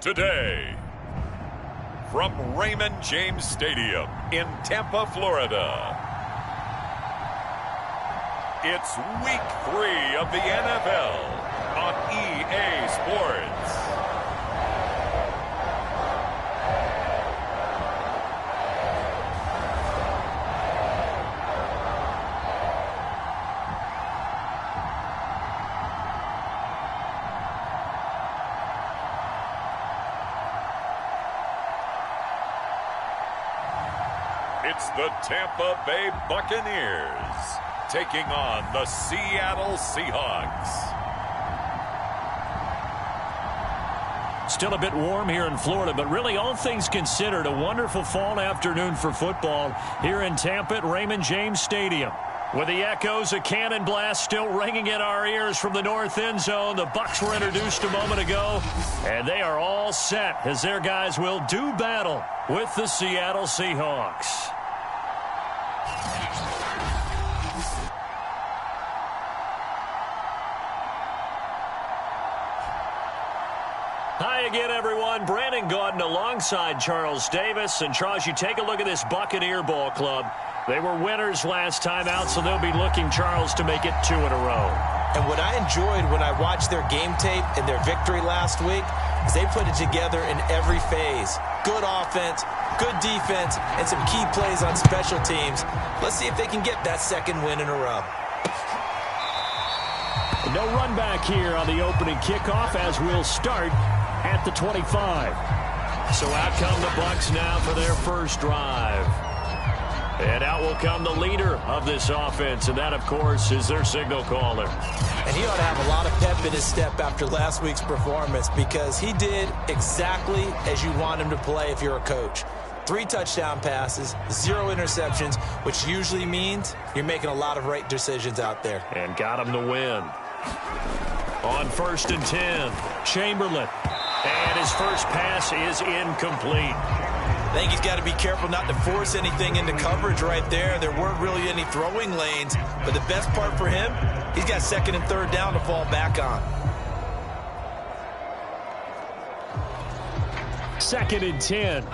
Today, from Raymond James Stadium in Tampa, Florida, it's Week 3 of the NFL on EA Sports. It's the Tampa Bay Buccaneers taking on the Seattle Seahawks. Still a bit warm here in Florida, but really all things considered, a wonderful fall afternoon for football here in Tampa at Raymond James Stadium. With the echoes of cannon blast still ringing in our ears from the north end zone, the Bucs were introduced a moment ago, and they are all set as their guys will do battle with the Seattle Seahawks. Hi again, everyone. Brandon Gaudin alongside Charles Davis. And, Charles, you take a look at this Buccaneer ball club. They were winners last time out, so they'll be looking, Charles, to make it 2 in a row. And what I enjoyed when I watched their game tape and their victory last week is they put it together in every phase. Good offense, good defense, and some key plays on special teams. Let's see if they can get that second win in a row. No run back here on the opening kickoff as we'll start at the 25. So out come the Bucs now for their first drive. And out will come the leader of this offense, and that, of course, is their signal caller. And he ought to have a lot of pep in his step after last week's performance because he did exactly as you want him to play if you're a coach. 3 touchdown passes, 0 interceptions, which usually means you're making a lot of right decisions out there. And got him the win. On 1st and 10, Chamberlain. And his first pass is incomplete. I think he's got to be careful not to force anything into coverage right there. There weren't really any throwing lanes, but the best part for him, he's got 2nd and 3rd down to fall back on. 2nd and 10.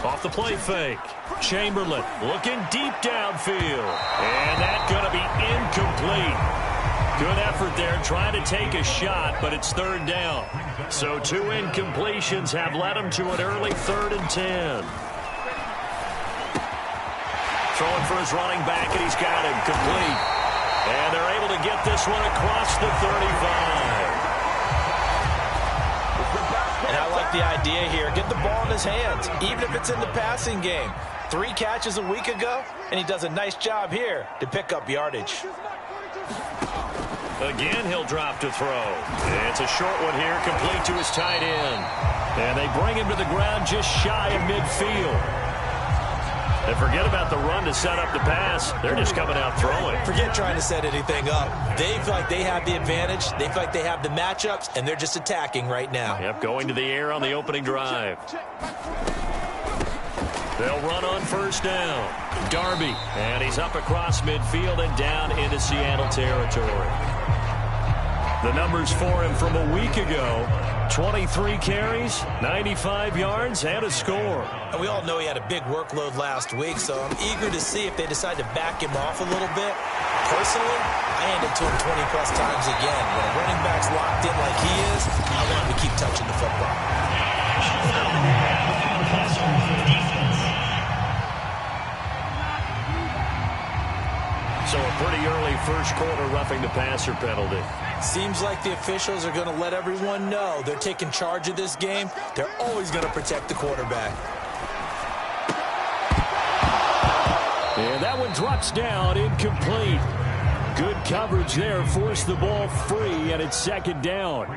Off the play fake. Chamberlain looking deep downfield. And that's going to be incomplete. Good effort there trying to take a shot, but it's 3rd down. So 2 incompletions have led him to an early 3rd and 10. Throwing for his running back, and he's got him complete. And they're able to get this one across the 35. And I like the idea here. Get the ball in his hands, even if it's in the passing game. 3 catches a week ago, and he does a nice job here to pick up yardage. Again, he'll drop to throw. It's a short one here, complete to his tight end. And they bring him to the ground just shy of midfield. And forget about the run to set up the pass. They're just coming out throwing. Forget trying to set anything up. They feel like they have the advantage. They feel like they have the matchups, and they're just attacking right now. Yep, going to the air on the opening drive. They'll run on 1st down. Darby, and he's up across midfield and down into Seattle territory. The numbers for him from a week ago, 23 carries, 95 yards, and a score. And we all know he had a big workload last week, so I'm eager to see if they decide to back him off a little bit. Personally, I hand it to him 20-plus times again. When a running back's locked in like he is, I want him to keep touching the football. So a pretty early first quarter roughing the passer penalty. Seems like the officials are going to let everyone know they're taking charge of this game. They're always going to protect the quarterback. And that one drops down, incomplete. Good coverage there, forced the ball free, and it's 2nd down.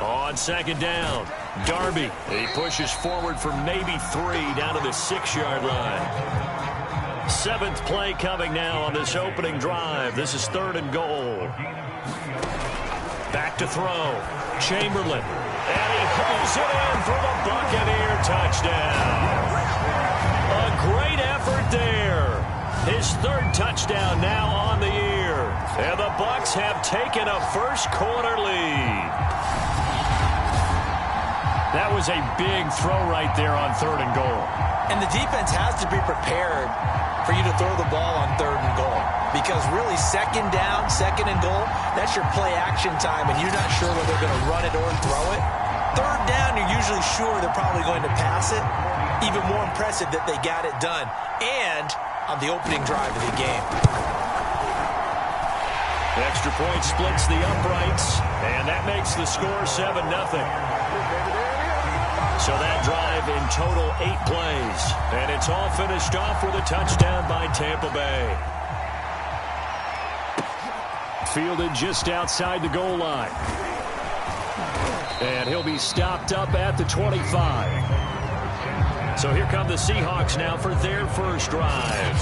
On 2nd down, Darby. He pushes forward for maybe 3 down to the 6-yard line. 7th play coming now on this opening drive. This is 3rd and goal. Back to throw. Chamberlain. And he pulls it in for the Buccaneer touchdown. A third touchdown now on the year. And the Bucs have taken a first-quarter lead. That was a big throw right there on 3rd and goal. And the defense has to be prepared for you to throw the ball on 3rd and goal. Because really, 2nd down, 2nd and goal, that's your play action time, and you're not sure whether they're going to run it or throw it. 3rd down, you're usually sure they're probably going to pass it. Even more impressive that they got it done. And on the opening drive of the game. The extra point splits the uprights, and that makes the score 7-0. So that drive in total 8 plays, and it's all finished off with a touchdown by Tampa Bay. Fielded just outside the goal line. And he'll be stopped up at the 25. So here come the Seahawks now for their first drive.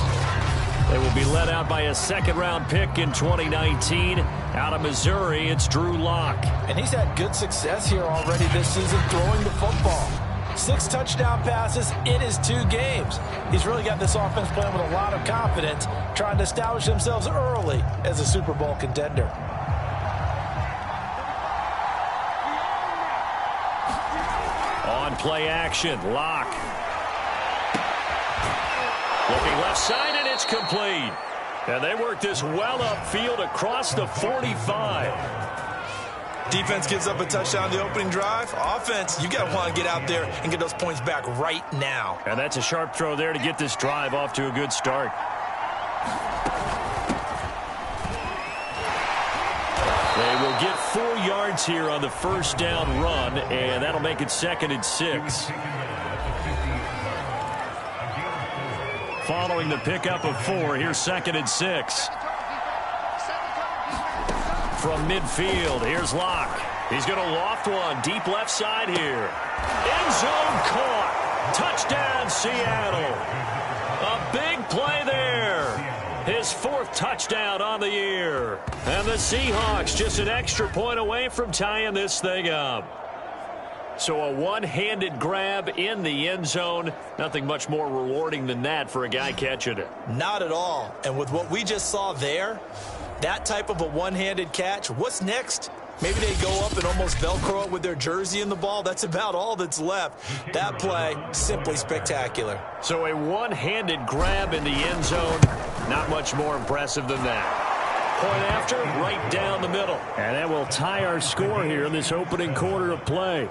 They will be led out by a 2nd-round pick in 2019. Out of Missouri, it's Drew Lock. And he's had good success here already this season throwing the football. 6 touchdown passes in his 2 games. He's really got this offense playing with a lot of confidence, trying to establish themselves early as a Super Bowl contender. On play action, Lock. Looking left side, and it's complete. And they work this well upfield across the 45. Defense gives up a touchdown the opening drive. Offense, you got to want to get out there and get those points back right now. And that's a sharp throw there to get this drive off to a good start. They will get 4 yards here on the first down run, and that'll make it 2nd and 6. Following the pickup of 4, here's 2nd and 6. From midfield, here's Lock. He's going to loft one deep left side here. End zone caught. Touchdown, Seattle. A big play there. His 4th touchdown on the year. And the Seahawks just an extra point away from tying this thing up. So a one-handed grab in the end zone. Nothing much more rewarding than that for a guy catching it. Not at all. And with what we just saw there, that type of a one-handed catch, what's next? Maybe they go up and almost Velcro it with their jersey in the ball. That's about all that's left. That play, simply spectacular. So a one-handed grab in the end zone, not much more impressive than that. Point after, right down the middle. And that will tie our score here in this opening quarter of play.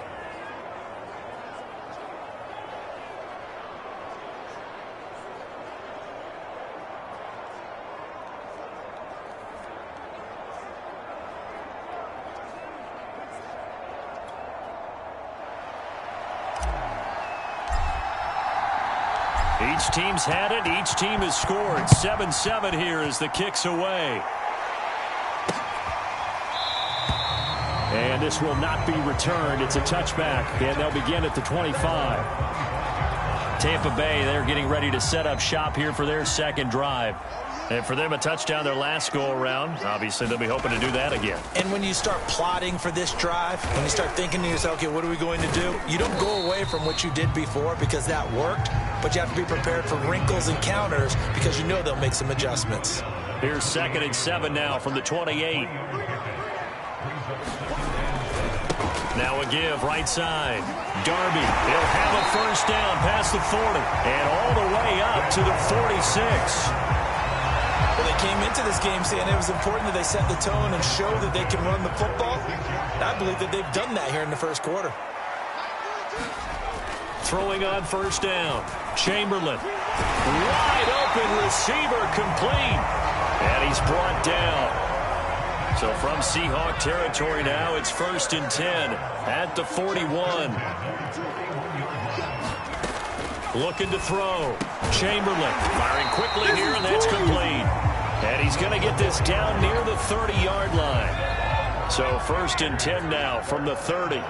Each team's had it. Each team has scored. 7-7 here as the kick's away. And this will not be returned. It's a touchback, and they'll begin at the 25. Tampa Bay, they're getting ready to set up shop here for their 2nd drive. And for them, a touchdown their last go-around. Obviously, they'll be hoping to do that again. And when you start plotting for this drive, when you start thinking to yourself, okay, what are we going to do? You don't go away from what you did before because that worked, but you have to be prepared for wrinkles and counters because you know they'll make some adjustments. Here's 2nd and 7 now from the 28. Now a give, right side. Darby, he'll have a first down past the 40 and all the way up to the 46. Well, they came into this game saying it was important that they set the tone and show that they can run the football. I believe that they've done that here in the first quarter. Throwing on first down. Chamberlain. Wide open receiver complete. And he's brought down. So from Seahawk territory now, it's 1st and 10 at the 41. Looking to throw. Chamberlain firing quickly here, and that's complete. And he's going to get this down near the 30-yard line. So 1st and 10 now from the 30.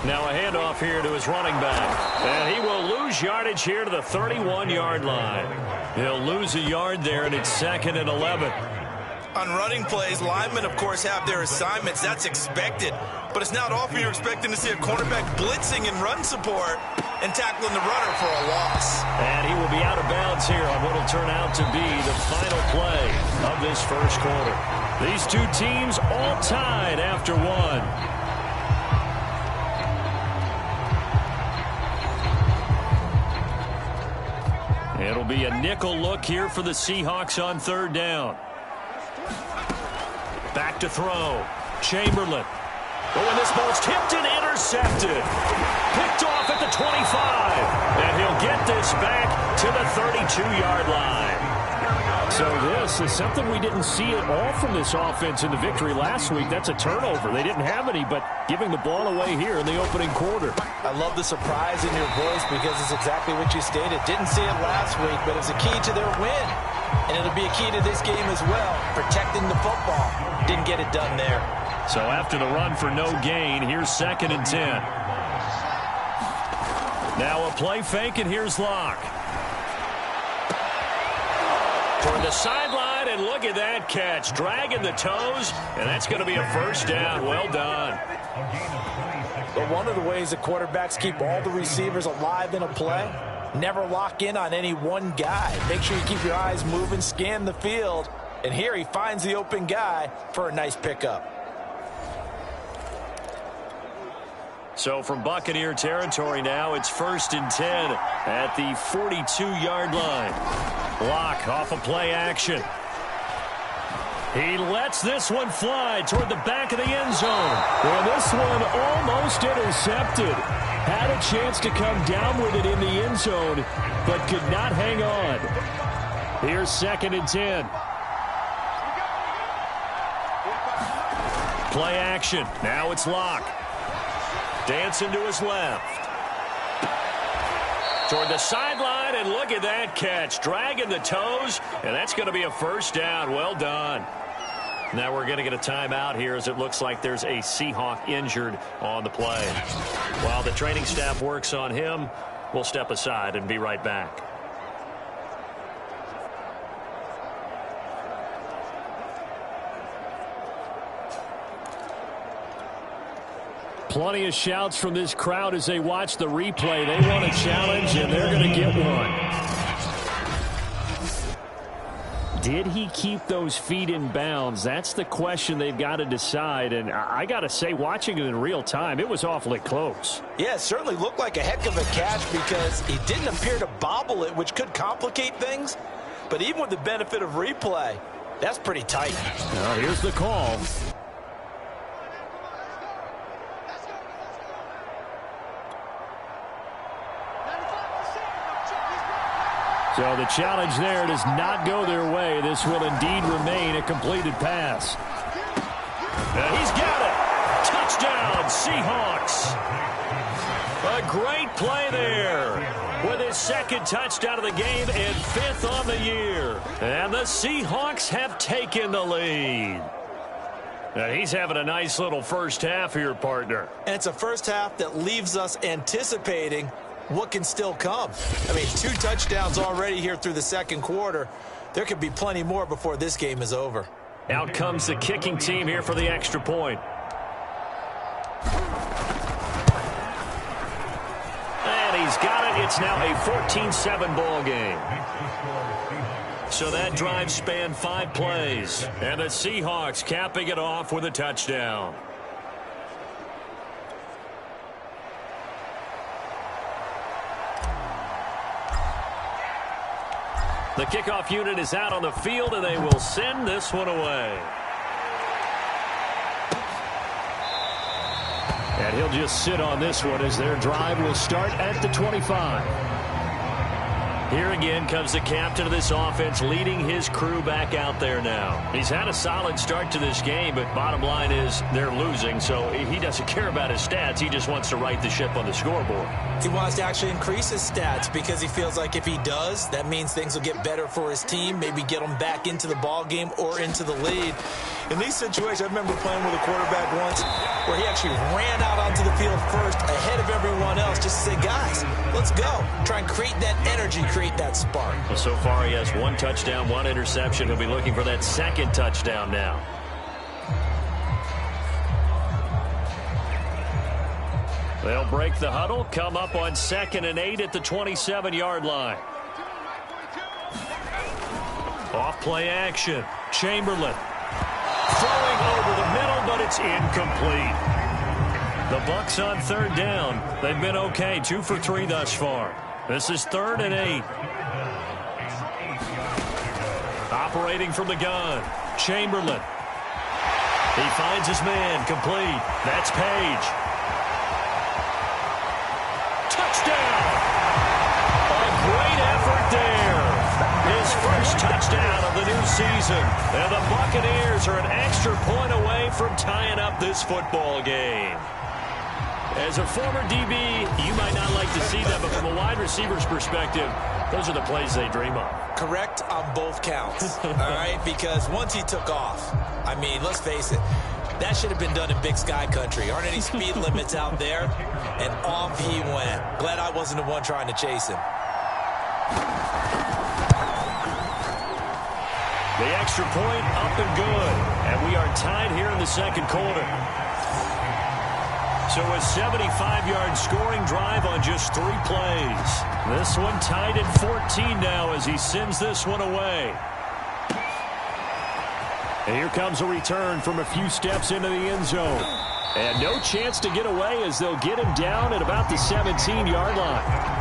Now a handoff here to his running back. And he will lose yardage here to the 31-yard line. He'll lose a yard there, and it's 2nd and 11. On running plays, linemen, of course, have their assignments. That's expected. But it's not often you're expecting to see a cornerback blitzing and run support and tackling the runner for a loss. And he will be out of bounds here on what will turn out to be the final play of this first quarter. These two teams all tied after one. It'll be a nickel look here for the Seahawks on third down. Back to throw. Chamberlain. Oh, and this ball's tipped and intercepted. Picked off at the 25. And he'll get this back to the 32-yard line. So this is something we didn't see at all from this offense in the victory last week. That's a turnover. They didn't have any, but giving the ball away here in the opening quarter. I love the surprise in your voice because it's exactly what you stated. Didn't see it last week, but it was a key to their win. And it'll be a key to this game as well, protecting the football. Didn't get it done there. So after the run for no gain, here's 2nd and 10. Now a play fake, and here's Locke. Toward the sideline, and look at that catch. Dragging the toes, and that's going to be a first down. Well done. But one of the ways the quarterbacks keep all the receivers alive in a play, never lock in on any one guy. Make sure you keep your eyes moving, scan the field. And here he finds the open guy for a nice pickup. So from Buccaneer territory now, it's 1st and 10 at the 42-yard line. Locke off of play action. He lets this one fly toward the back of the end zone. Well, this one almost intercepted. Had a chance to come down with it in the end zone, but could not hang on. Here's 2nd and 10. Play action. Now it's Locke. Dancing to his left. Toward the sideline, and look at that catch. Dragging the toes, and that's going to be a first down. Well done. Now we're going to get a timeout here as it looks like there's a Seahawk injured on the play. While the training staff works on him, we'll step aside and be right back. Plenty of shouts from this crowd as they watch the replay. They want a challenge, and they're going to get one. Did he keep those feet in bounds? That's the question they've got to decide. And I got to say, watching it in real time, it was awfully close. Yeah, it certainly looked like a heck of a catch because he didn't appear to bobble it, which could complicate things. But even with the benefit of replay, that's pretty tight. Now here's the call. So the challenge there does not go their way. This will indeed remain a completed pass. He's got it. Touchdown, Seahawks. A great play there with his 2nd touchdown of the game and 5th on the year. And the Seahawks have taken the lead. And he's having a nice little first half here, partner. And it's a first half that leaves us anticipating what can still come. I mean, 2 touchdowns already here through the 2nd quarter. There could be plenty more before this game is over. Out comes the kicking team here for the extra point. And he's got it. It's now a 14-7 ball game. So that drive spanned 5 plays. And the Seahawks capping it off with a touchdown. The kickoff unit is out on the field, and they will send this one away. And he'll just sit on this one as their drive will start at the 25. Here again comes the captain of this offense leading his crew back out there now. He's had a solid start to this game, but bottom line is they're losing, so he doesn't care about his stats. He just wants to right the ship on the scoreboard. He wants to actually increase his stats because he feels like if he does, that means things will get better for his team, maybe get them back into the ball game or into the lead. In these situations, I remember playing with a quarterback once where he actually ran out onto the field first ahead of everyone else just to say, guys, let's go. Try and create that energy, create that spark. Well, so far he has 1 touchdown, 1 interception. He'll be looking for that 2nd touchdown now. They'll break the huddle, come up on 2nd and 8 at the 27-yard line. Off play action. Chamberlain. Throwing over the middle, but it's incomplete. The Bucs on 3rd down. They've been okay, 2 for 3 thus far. This is 3rd and 8. Operating from the gun. Chamberlain. He finds his man. Complete. That's Page. Touchdown! A great effort there. His first touchdown of the new season. And the Buccaneers are an extra point away from tying up this football game. As a former DB, you might not like to see that, but from a wide receiver's perspective, those are the plays they dream of. Correct on both counts, all right? Because once he took off, I mean, let's face it, that should have been done in Big Sky country. Aren't any speed limits out there? And off he went. Glad I wasn't the one trying to chase him. The extra point up and good. And we are tied here in the 2nd quarter. So a 75-yard scoring drive on just 3 plays. This one tied at 14 now as he sends this one away. And here comes a return from a few steps into the end zone. And no chance to get away as they'll get him down at about the 17-yard line.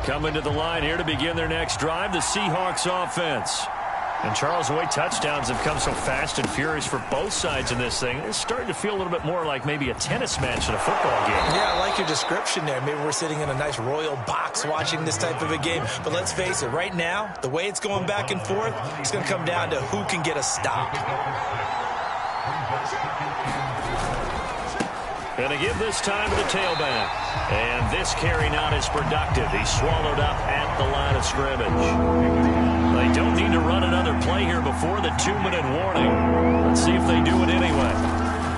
Coming to the line here to begin their next drive, the Seahawks offense. And Charles, the way touchdowns have come so fast and furious for both sides in this thing, it's starting to feel a little bit more like maybe a tennis match in a football game. Yeah, I like your description there. Maybe we're sitting in a nice royal box watching this type of a game. But let's face it, right now, the way it's going back and forth, it's going to come down to who can get a stop. Going to give this time to the tailback. And this carry not as productive. He's swallowed up at the line of scrimmage. They don't need to run another play here before the 2-minute warning. Let's see if they do it anyway.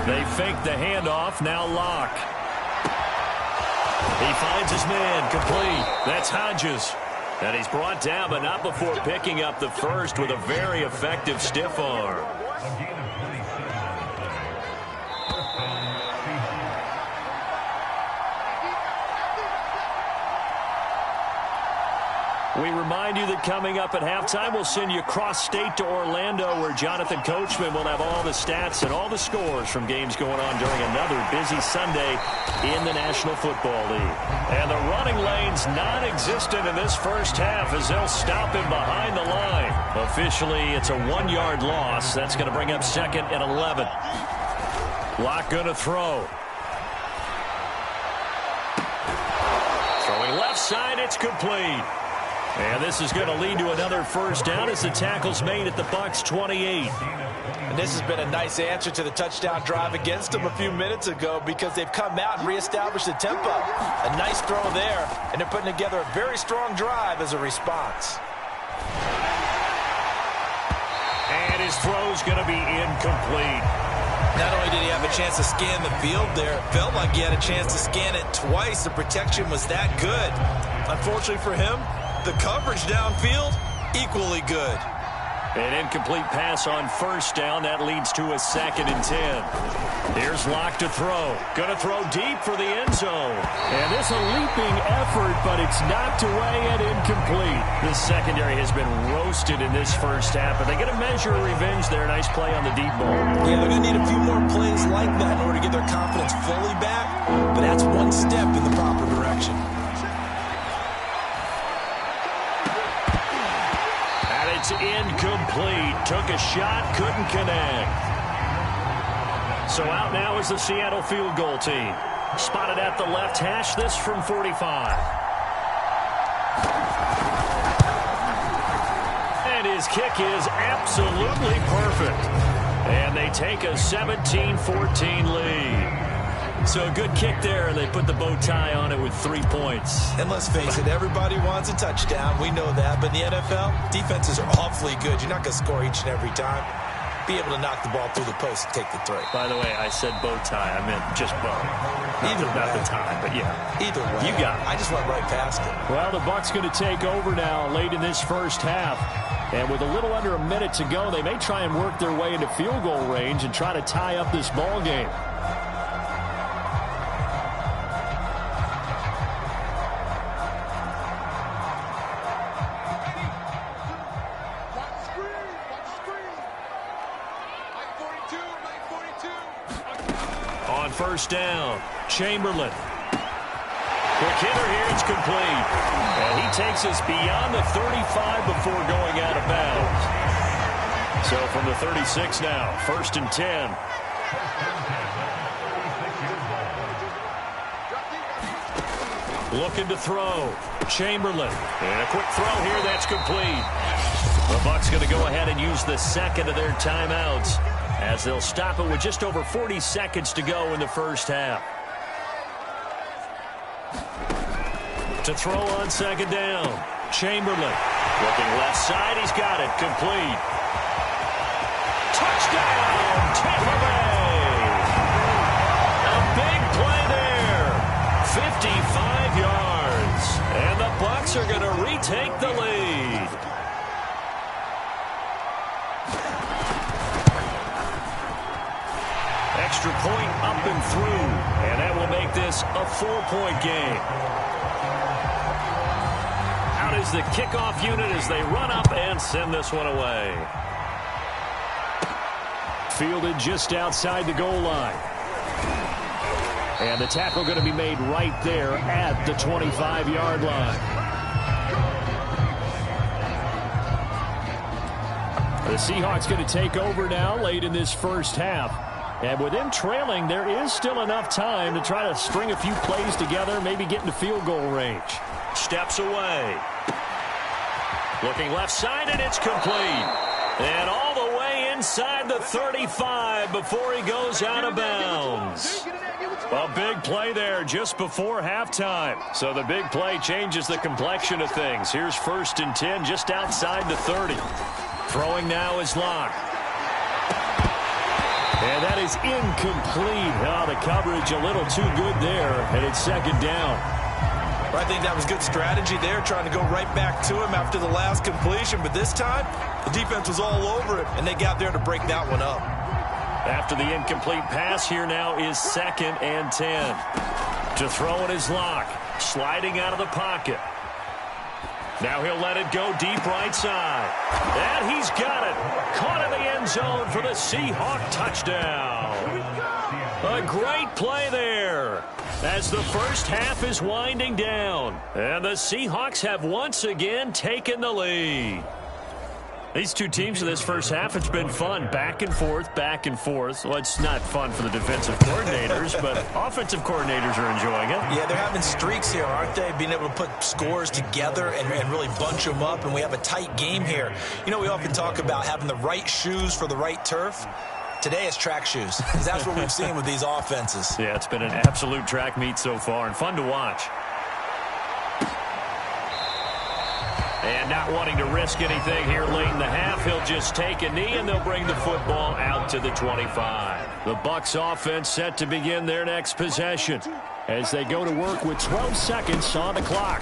They fake the handoff. Now Locke. He finds his man. Complete. That's Hodges. And he's brought down, but not before picking up the first with a very effective stiff arm. We remind you that coming up at halftime, we'll send you cross-state to Orlando, where Jonathan Coachman will have all the stats and all the scores from games going on during another busy Sunday in the National Football League. And the running lane's non-existent in this first half as they'll stop him behind the line. Officially, it's a 1-yard loss. That's going to bring up 2nd and 11. Locke going to throw. Throwing left side, it's complete. And this is going to lead to another first down as the tackle's made at the Bucs 28. And this has been a nice answer to the touchdown drive against them a few minutes ago because they've come out and reestablished the tempo. A nice throw there, and they're putting together a very strong drive as a response. And his throw's going to be incomplete. Not only did he have a chance to scan the field there, it felt like he had a chance to scan it twice. The protection was that good. Unfortunately for him, the coverage downfield, equally good. An incomplete pass on first down. That leads to a 2nd and 10. Here's Locke to throw. Going to throw deep for the end zone. And this a leaping effort, but it's knocked away and incomplete. The secondary has been roasted in this first half, but they get a measure of revenge there. Nice play on the deep ball. Yeah, they're going to need a few more plays like that in order to get their confidence fully back, but that's one step in the proper direction. It's incomplete. Took a shot, couldn't connect. So out now is the Seattle field goal team. Spotted at the left hash, this from 45. And his kick is absolutely perfect. And they take a 17-14 lead. So a good kick there, and they put the bow tie on it with 3 points. And let's face it, everybody wants a touchdown. We know that. But in the NFL, defenses are awfully good. You're not going to score each and every time. be able to knock the ball through the post and take the three. By the way, I said bow tie. I meant just bow. Not the tie, but yeah. Either way. You got it. I just went right past it. Well, the Bucs going to take over now late in this first half. And with a little under a minute to go, they may try and work their way into field goal range and try to tie up this ball game. On first down, Chamberlain. Quick hitter here, it's complete. And he takes us beyond the 35 before going out of bounds. So from the 36 now, 1st and 10. Looking to throw. Chamberlain. And a quick throw here, that's complete. The Bucs going to go ahead and use the second of their timeouts, as they'll stop it with just over 40 seconds to go in the first half. To throw on second down, Chamberlain. Looking left side, he's got it, complete. Touchdown, Tampa Bay! A big play there, 55 yards. And the Bucs are going to retake the lead. Extra point up and through, and that will make this a 4-point game. Out is the kickoff unit as they run up and send this one away. Fielded just outside the goal line. And the tackle going to be made right there at the 25-yard line. The Seahawks going to take over now late in this first half. And with them trailing, there is still enough time to try to string a few plays together, maybe get into field goal range. Steps away. Looking left side, and it's complete. And all the way inside the 35 before he goes out of bounds. A big play there just before halftime. So the big play changes the complexion of things. Here's 1st and 10 just outside the 30. Throwing now is Locke. And that is incomplete. Oh, the coverage a little too good there, and it's second down. I think that was good strategy there, trying to go right back to him after the last completion. But this time, the defense was all over it, and they got there to break that one up. After the incomplete pass, here now is 2nd and 10. To throw in his Locke, sliding out of the pocket. Now he'll let it go deep right side. And he's got it. Caught in the end zone for the Seahawk touchdown. A great play there as the first half is winding down. And the Seahawks have once again taken the lead. These two teams in this first half, it's been fun. Back and forth, back and forth. Well, it's not fun for the defensive coordinators, but offensive coordinators are enjoying it. Yeah, they're having streaks here, aren't they? Being able to put scores together and really bunch them up, and we have a tight game here. You know, we often talk about having the right shoes for the right turf. Today it's track shoes, because that's what we've seen with these offenses. Yeah, it's been an absolute track meet so far, and fun to watch. And not wanting to risk anything here late in the half, he'll just take a knee, and they'll bring the football out to the 25. The Bucs offense set to begin their next possession as they go to work with 12 seconds on the clock.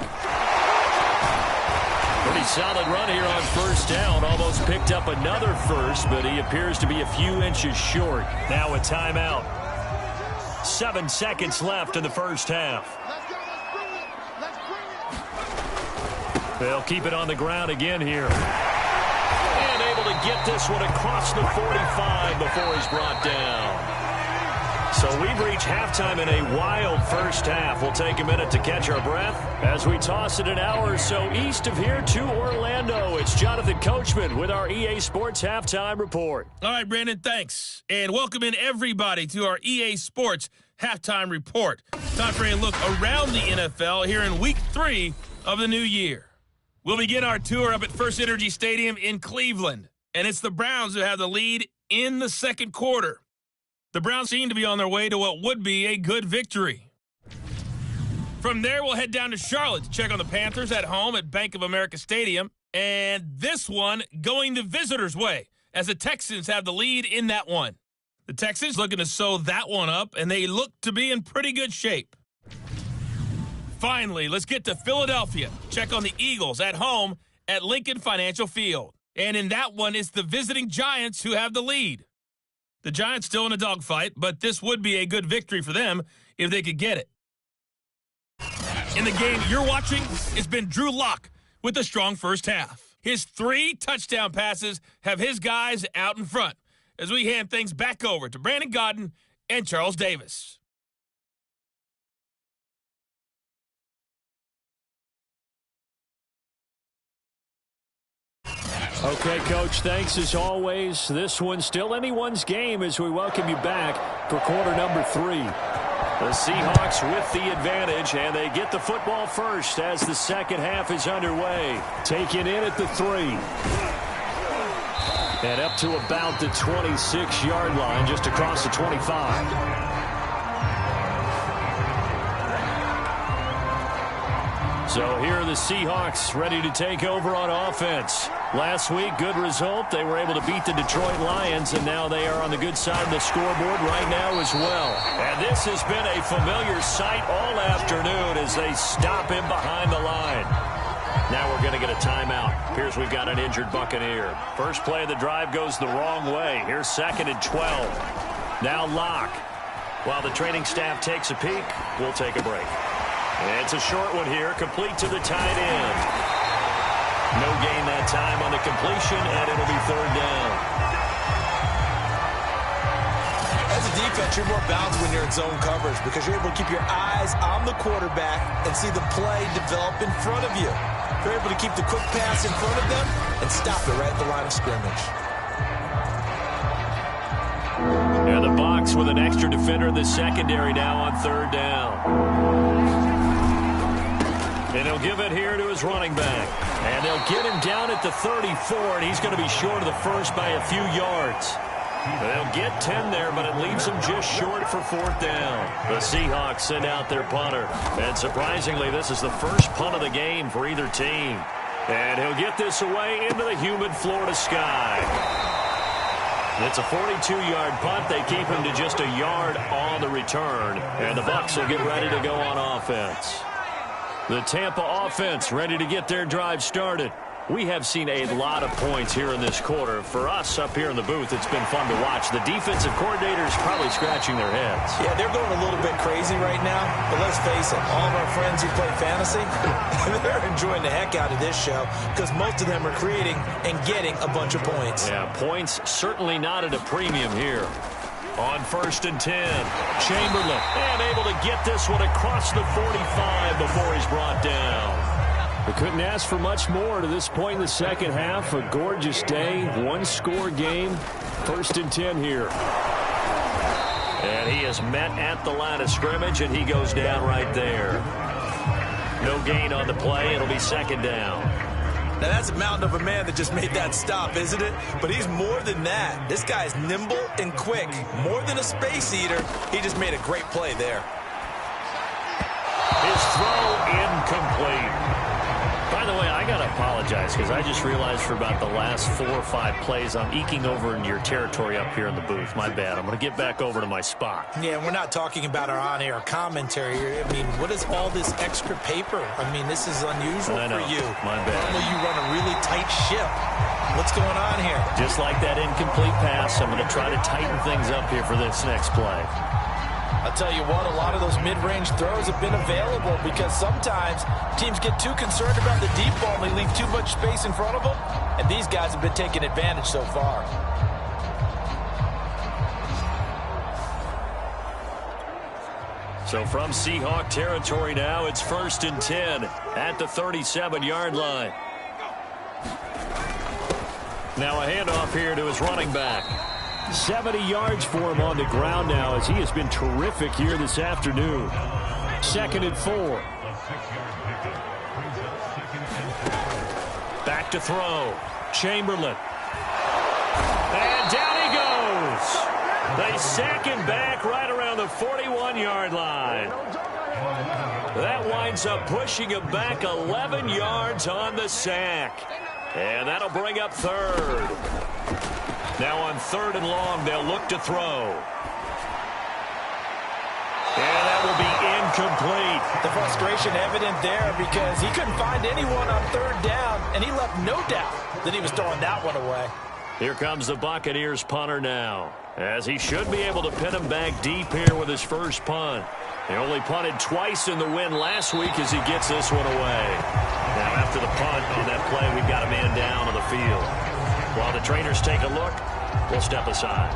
Pretty solid run here on first down. Almost picked up another first, but he appears to be a few inches short. Now a timeout. 7 seconds left in the first half. They'll keep it on the ground again here. And able to get this one across the 45 before he's brought down. So we've reached halftime in a wild first half. We'll take a minute to catch our breath as we toss it an hour or so east of here to Orlando. It's Jonathan Coachman with our EA Sports Halftime Report. All right, Brandon, thanks. And welcome in everybody to our EA Sports Halftime Report. Time for a look around the NFL here in Week 3 of the new year. We'll begin our tour up at First Energy Stadium in Cleveland, and it's the Browns who have the lead in the second quarter. The Browns seem to be on their way to what would be a good victory. From there, we'll head down to Charlotte to check on the Panthers at home at Bank of America Stadium, and this one going the visitors' way as the Texans have the lead in that one. The Texans looking to sew that one up, and they look to be in pretty good shape. Finally, let's get to Philadelphia. Check on the Eagles at home at Lincoln Financial Field. And in that one, it's the visiting Giants who have the lead. The Giants still in a dogfight, but this would be a good victory for them if they could get it. In the game you're watching, it's been Drew Lock with a strong first half. His 3 touchdown passes have his guys out in front as we hand things back over to Brandon Godden and Charles Davis. Okay, Coach, thanks as always. This one's still anyone's game as we welcome you back for quarter number 3. The Seahawks with the advantage, and they get the football first as the second half is underway. Taken in at the 3. And up to about the 26-yard line, just across the 25. So here are the Seahawks ready to take over on offense. Last week, good result. They were able to beat the Detroit Lions, and now they are on the good side of the scoreboard right now as well. And this has been a familiar sight all afternoon as they stop him behind the line. Now we're going to get a timeout. Appears we've got an injured Buccaneer. First play of the drive goes the wrong way. Here's 2nd and 12. Now Lock. While the training staff takes a peek, we'll take a break. It's a short one here, complete to the tight end. No gain that time on the completion, and it'll be 3rd down. As a defense, you're more balanced when you're in zone coverage because you're able to keep your eyes on the quarterback and see the play develop in front of you. You're able to keep the quick pass in front of them and stop it right at the line of scrimmage. And the box with an extra defender in the secondary now on 3rd down. And he'll give it here to his running back. And they'll get him down at the 34, and he's going to be short of the first by a few yards. They'll get 10 there, but it leaves them just short for 4th down. The Seahawks send out their punter. And surprisingly, this is the first punt of the game for either team. And he'll get this away into the humid Florida sky. It's a 42-yard punt. They keep him to just a yard on the return. And the Bucs will get ready to go on offense. The Tampa offense ready to get their drive started. We have seen a lot of points here in this quarter. For us up here in the booth, it's been fun to watch. The defensive coordinators probably scratching their heads. Yeah, they're going a little bit crazy right now. But let's face it, all of our friends who play fantasy, they're enjoying the heck out of this show because most of them are creating and getting a bunch of points. Yeah, points certainly not at a premium here. On 1st and 10, Chamberlain, and able to get this one across the 45 before he's brought down. We couldn't ask for much more to this point in the second half. A gorgeous day, 1-score game. 1st and 10 here. And he is met at the line of scrimmage, and he goes down right there. No gain on the play. It'll be 2nd down. Now, that's a mountain of a man that just made that stop, isn't it? But he's more than that. This guy's nimble and quick. More than a space eater. He just made a great play there. His throw incomplete. By the way, I got to apologize because I just realized for about the last 4 or 5 plays I'm eking over into your territory up here in the booth. My bad. I'm going to get back over to my spot. Yeah, we're not talking about our on-air commentary. I mean, what is all this extra paper? I mean, this is unusual for you. My bad. Normally you run a really tight ship. What's going on here? Just like that incomplete pass, I'm going to try to tighten things up here for this next play. I'll tell you what, a lot of those mid-range throws have been available because sometimes teams get too concerned about the deep ball and they leave too much space in front of them, and these guys have been taking advantage so far. So from Seahawk territory now, it's 1st and 10 at the 37-yard line. Now a handoff here to his running back. 70 yards for him on the ground now as he has been terrific here this afternoon. 2nd and 4. Back to throw. Chamberlain. And down he goes. They sack him back right around the 41-yard line. That winds up pushing him back 11 yards on the sack. And that'll bring up 3rd. Now on 3rd and long, they'll look to throw. And that will be incomplete. The frustration evident there because he couldn't find anyone on 3rd down, and he left no doubt that he was throwing that one away. Here comes the Buccaneers punter now, as he should be able to pin him back deep here with his first punt. He only punted twice in the win last week as he gets this one away. Now after the punt on that play, we've got a man down on the field. While the trainers take a look, we'll step aside.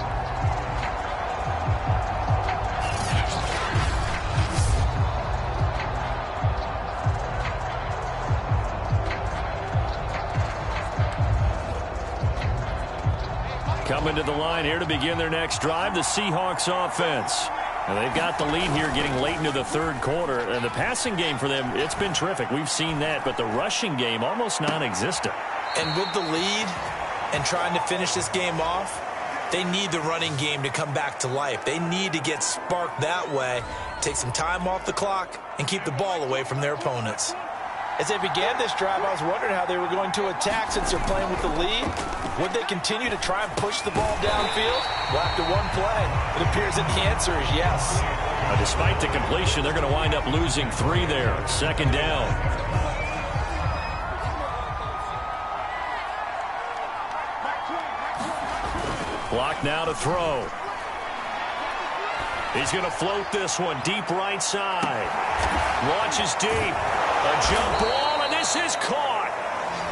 Coming to the line here to begin their next drive, the Seahawks offense. And they've got the lead here getting late into the 3rd quarter. And the passing game for them, it's been terrific. We've seen that. But the rushing game, almost non-existent. And with the lead and trying to finish this game off, they need the running game to come back to life. They need to get sparked that way, take some time off the clock, and keep the ball away from their opponents. As they began this drive, I was wondering how they were going to attack since they're playing with the lead. Would they continue to try and push the ball downfield? Well, after one play, it appears that the answer is yes. Despite the completion, they're going to wind up losing 3 there. 2nd down. Clock now to throw. He's going to float this one deep right side. Launches deep. A jump ball, and this is caught.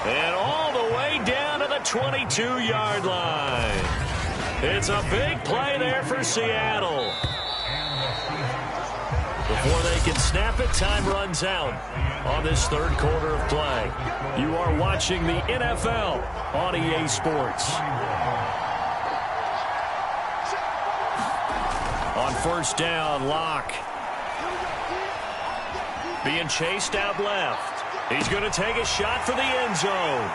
And all the way down to the 22-yard line. It's a big play there for Seattle. Before they can snap it, time runs out on this 3rd quarter of play. You are watching the NFL on EA Sports. On 1st down, Locke. Being chased out left. He's going to take a shot for the end zone.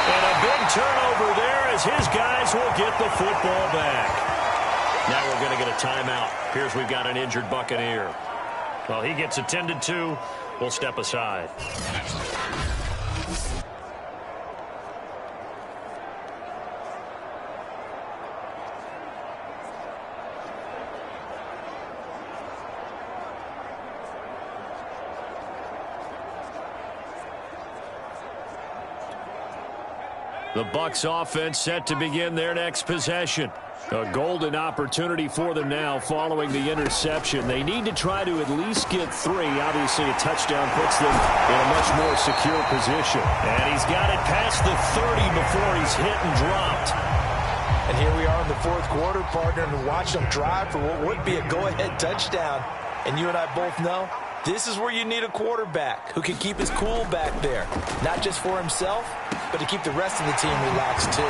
And a big turnover there as his guys will get the football back. Now we're going to get a timeout. Here's we've got an injured Buccaneer. Well, he gets attended to. We'll step aside. The Bucs offense set to begin their next possession. A golden opportunity for them now following the interception. They need to try to at least get 3. Obviously, a touchdown puts them in a much more secure position. And he's got it past the 30 before he's hit and dropped. And here we are in the 4th quarter, partner, and watch them drive for what would be a go-ahead touchdown. And you and I both know this is where you need a quarterback who can keep his cool back there. Not just for himself, but to keep the rest of the team relaxed too.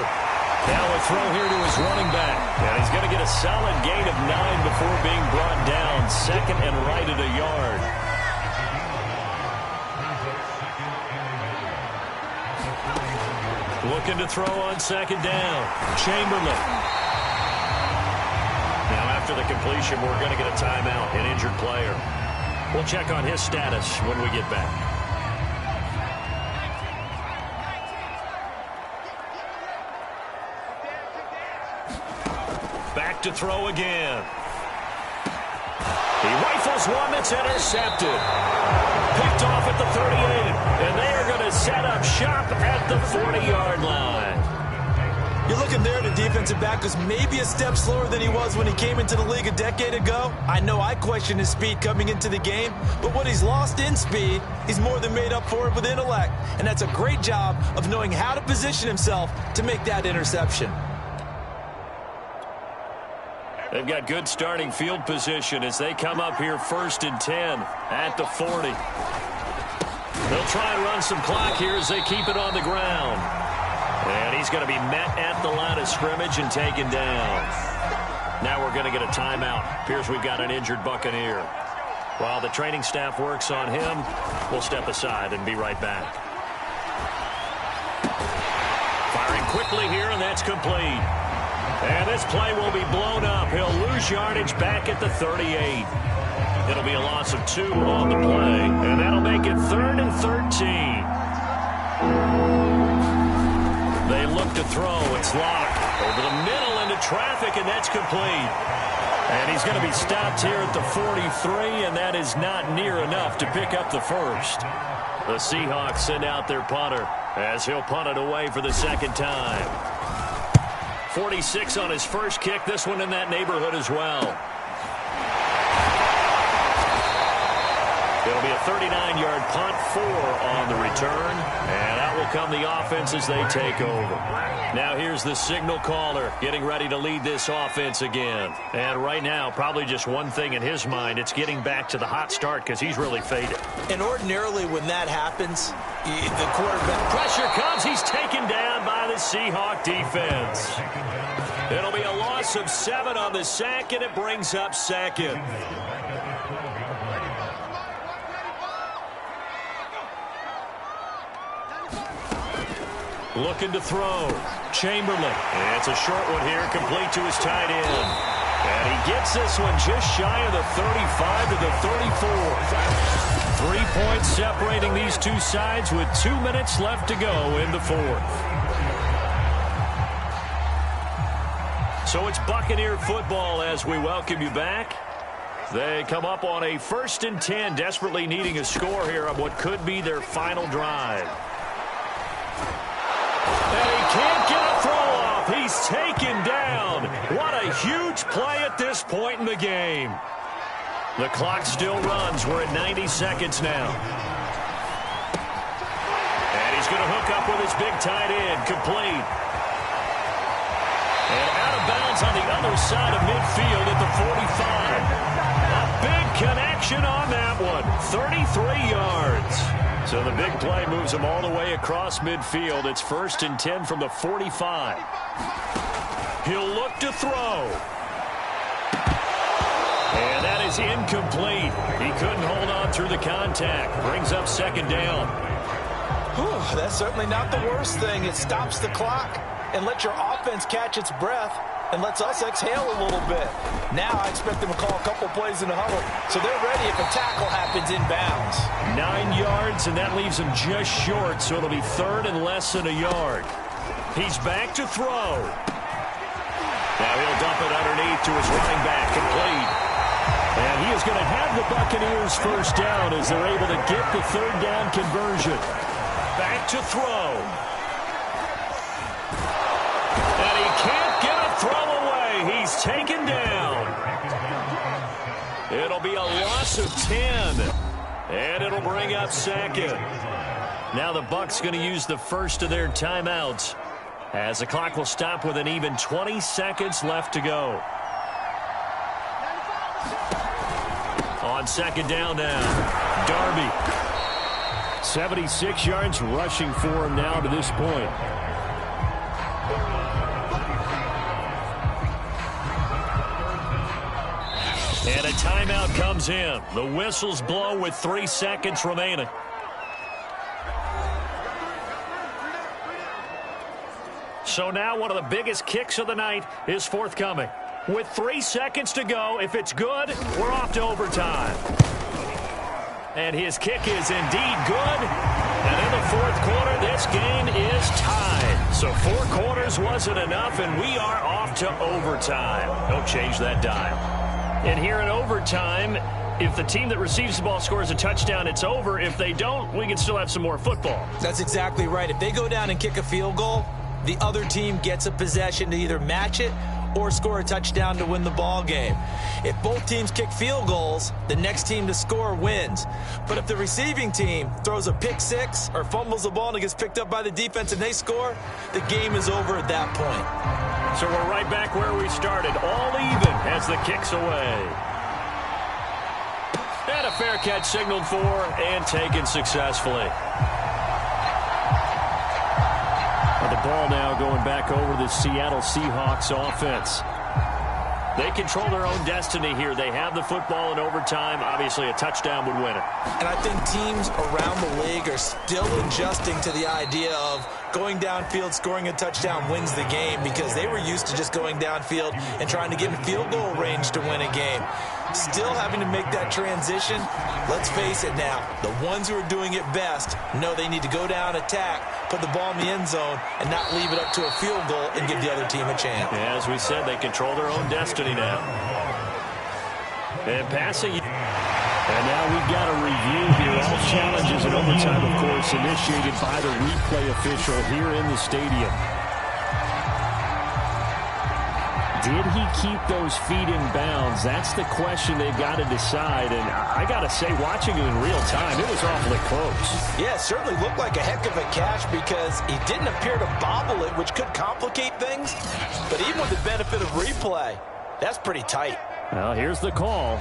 Now a throw here to his running back. And he's going to get a solid gain of 9 before being brought down. 2nd and right at a yard. Looking to throw on 2nd down. Chamberlain. Now after the completion, we're going to get a timeout, an injured player. We'll check on his status when we get back. Back to throw again. He rifles one that's intercepted. Picked off at the 38. And they are going to set up shop at the 40-yard line. You're looking there, the defensive back was maybe a step slower than he was when he came into the league a decade ago. I know I questioned his speed coming into the game, but what he's lost in speed, he's more than made up for it with intellect. And that's a great job of knowing how to position himself to make that interception. They've got good starting field position as they come up here 1st and 10 at the 40. They'll try and run some clock here as they keep it on the ground. And he's going to be met at the line of scrimmage and taken down. Now we're going to get a timeout. Appears we've got an injured Buccaneer. While the training staff works on him, we'll step aside and be right back. Firing quickly here, and that's complete. And this play will be blown up. He'll lose yardage back at the 38. It'll be a loss of 2 on the play, and that'll make it 3rd and 13. They look to throw. It's Locke. Over the middle into traffic, and that's complete. And he's going to be stopped here at the 43, and that is not near enough to pick up the first. The Seahawks send out their punter as he'll punt it away for the second time. 46 on his first kick. This one in that neighborhood as well. It'll be a 39-yard punt, 4 on the return, and out will come the offense as they take over. Now here's the signal caller getting ready to lead this offense again. And right now, probably just one thing in his mind, it's getting back to the hot start because he's really faded. And ordinarily when that happens, the quarterback... Pressure comes. He's taken down by the Seahawk defense. It'll be a loss of 7 on the sack, and it brings up second. Looking to throw. Chamberlain. It's a short one here, complete to his tight end. And he gets this one just shy of the 35 to the 34. 3 points separating these two sides with 2 minutes left to go in the fourth. So it's Buccaneer football as we welcome you back. They come up on a 1st and 10, desperately needing a score here on what could be their final drive. And he can't get a throw off. He's taken down. What a huge play at this point in the game. The clock still runs. We're at 90 seconds now. And he's going to hook up with his big tight end. Complete. And out of bounds on the other side of midfield at the 45. A big connection on that one. 33 yards. So the big play moves him all the way across midfield. It's 1st and 10 from the 45. He'll look to throw. And that is incomplete. He couldn't hold on through the contact. Brings up 2nd down. Whew, that's certainly not the worst thing. It stops the clock and lets your offense catch its breath and lets us exhale a little bit. Now I expect them to call a couple plays in the huddle, so they're ready if a tackle happens inbounds. 9 yards, and that leaves him just short, so it'll be 3rd and less than a yard. He's back to throw. Now he'll dump it underneath to his running back, complete. And he is going to have the Buccaneers first down as they're able to get the 3rd down conversion. Back to throw. And he can't get a throw away. He's taken down. It'll be a loss of 10. And it'll bring up 2nd. Now the Bucs going to use the first of their timeouts as the clock will stop with an even 20 seconds left to go. On 2nd down now, Darby. 76 yards rushing for him now to this point. And a timeout comes in. The whistles blow with 3 seconds remaining. So now one of the biggest kicks of the night is forthcoming. With 3 seconds to go, if it's good, we're off to overtime. And his kick is indeed good. And in the 4th quarter, this game is tied. So 4 quarters wasn't enough, and we are off to overtime. Don't change that dial. And here in overtime, if the team that receives the ball scores a touchdown, it's over. If they don't, we can still have some more football. That's exactly right. If they go down and kick a field goal, the other team gets a possession to either match it or score a touchdown to win the ball game. If both teams kick field goals, the next team to score wins. But if the receiving team throws a pick 6 or fumbles the ball and it gets picked up by the defense and they score, the game is over at that point. So we're right back where we started, all even as the kick's away. And a fair catch signaled for and taken successfully. The ball now going back over the Seattle Seahawks offense. They control their own destiny here. They have the football in overtime. Obviously, a touchdown would win it. And I think teams around the league are still adjusting to the idea of going downfield, scoring a touchdown wins the game, because they were used to just going downfield and trying to get in field goal range to win a game. still having to make that transition. Let's face it now, the ones who are doing it best know they need to go down, attack, put the ball in the end zone, and not leave it up to a field goal and give the other team a chance. Yeah, as we said, they control their own destiny now. And passing. And now we've got a review here. All challenges in overtime, of course, initiated by the replay official here in the stadium. Did he keep those feet in bounds? That's the question they've got to decide. And I got to say, watching it in real time, it was awfully close. Yeah, it certainly looked like a heck of a catch because he didn't appear to bobble it, which could complicate things. But even with the benefit of replay, that's pretty tight. Well, here's the call.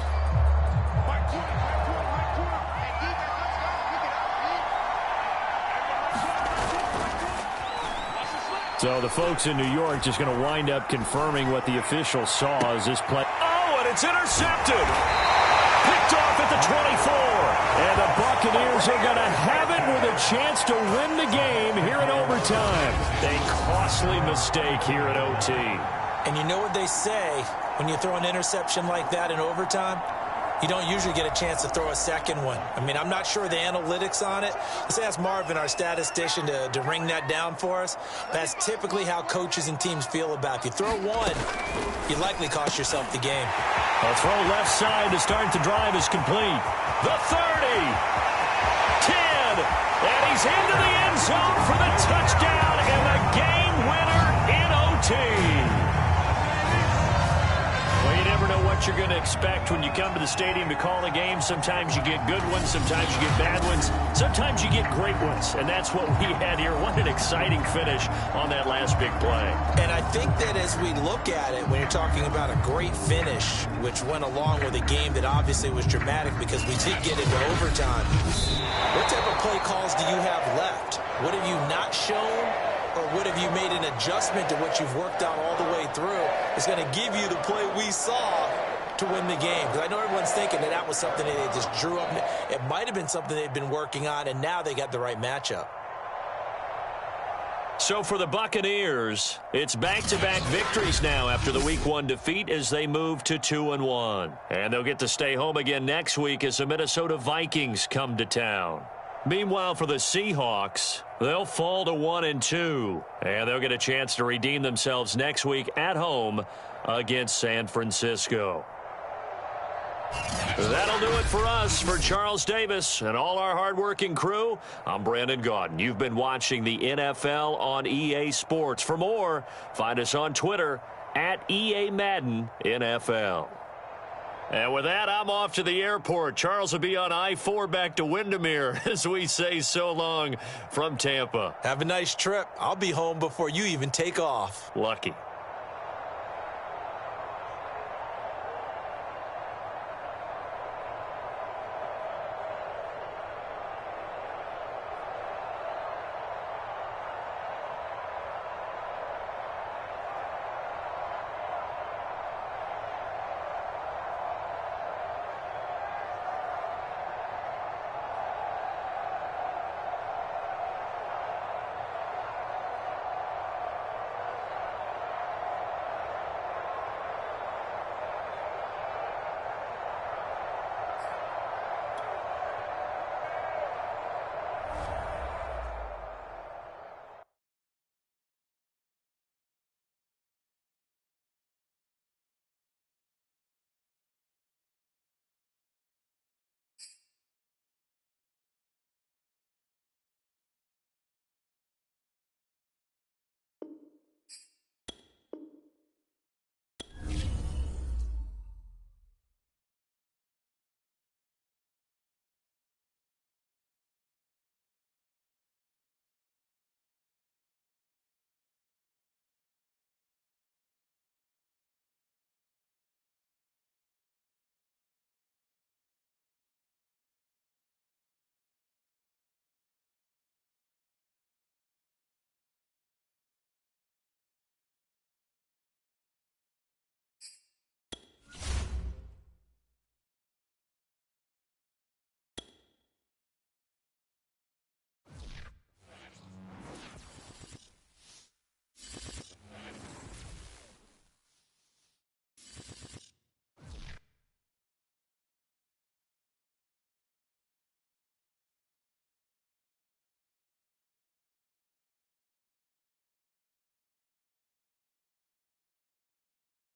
So the folks in New York just going to wind up confirming what the official saw as this play. Oh, and it's intercepted. Picked off at the 24. And the Buccaneers are going to have it with a chance to win the game here in overtime. A costly mistake here at OT. And you know what they say when you throw an interception like that in overtime? You don't usually get a chance to throw a second one. I mean, I'm not sure the analytics on it. Let's ask Marvin, our statistician, to ring that down for us. That's typically how coaches and teams feel about it. If you throw one, you likely cost yourself the game. A throw left side to start the drive is complete. The 30. 10. And he's into the end zone for the touchdown and the game winner in OT. Well, you never know what you're going to expect when you come to the stadium to call a game. Sometimes you get good ones. Sometimes you get bad ones. Sometimes you get great ones. And that's what we had here. What an exciting finish on that last big play. And I think that as we look at it, when you're talking about a great finish, which went along with a game that obviously was dramatic because we did get into overtime, what type of play calls do you have left? What have you not shown? Or what have you made an adjustment to what you've worked on all the way through? It's going to give you the play we saw to win the game. Because I know everyone's thinking that that was something that they just drew up. It might have been something they've been working on, and now they got the right matchup. So for the Buccaneers, it's back-to-back victories now after the Week 1 defeat as they move to 2-1. And they'll get to stay home again next week as the Minnesota Vikings come to town. Meanwhile, for the Seahawks, they'll fall to 1-2, and they'll get a chance to redeem themselves next week at home against San Francisco. That'll do it for us. For Charles Davis and all our hardworking crew, I'm Brandon Gaudin. You've been watching the NFL on EA Sports. For more, find us on Twitter at EA Madden NFL. And with that, I'm off to the airport. Charles will be on I-4 back to Windermere as we say so long from Tampa. Have a nice trip. I'll be home before you even take off. Lucky.